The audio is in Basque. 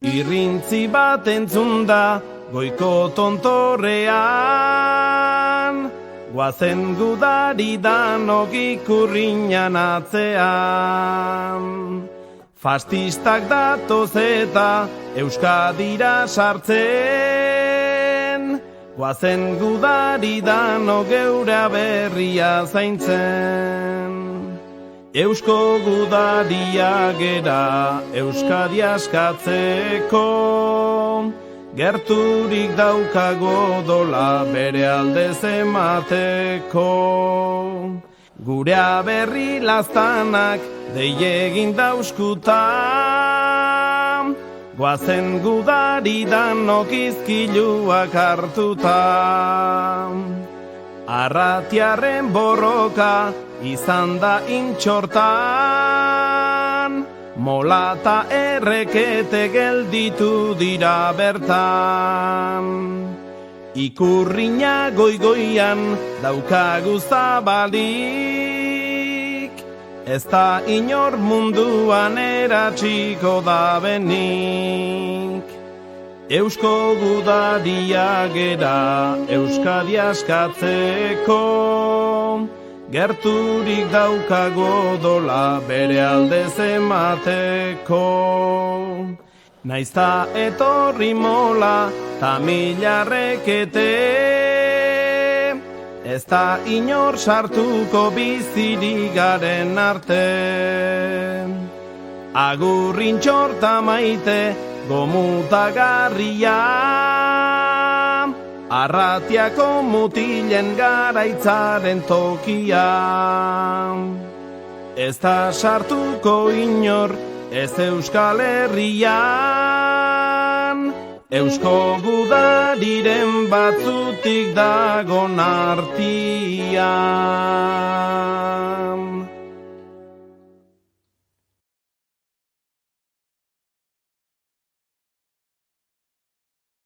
Irrintzi bat entzun da goiko tontorrean, guazen gudari danok ikurriñan atzean. Fastistak datoz eta Euskadira sartzen, guazen gudari danok geura berria zaintzen. Eusko gudaria gera Euskadi askatzeko, gerturik daukago dola bere aldez emateko. Gurea berri laztanak dei egin dauskuta, guazen gudari danok izkiluak hartuta. Arratiarren borroka izan da intxortan, molata errekete gelditu dira bertan. Ikurriña goigoian daukagu zabalik, ez da inor munduan eratsiko da benik. Eusko gudaria gera Euskadi askatzeko, gerturik daukago dola bere aldez emateko. Naizta etorri mola ta milarrekete, ez da inor sartuko bizirik garen arte. Agurrin txorta maite gomutagarria, Arratiako mutilen garaitzaren tokia. Ez da sartuko inor ez Euskal Herrian, Eusko gudariren batzutik dagon artian.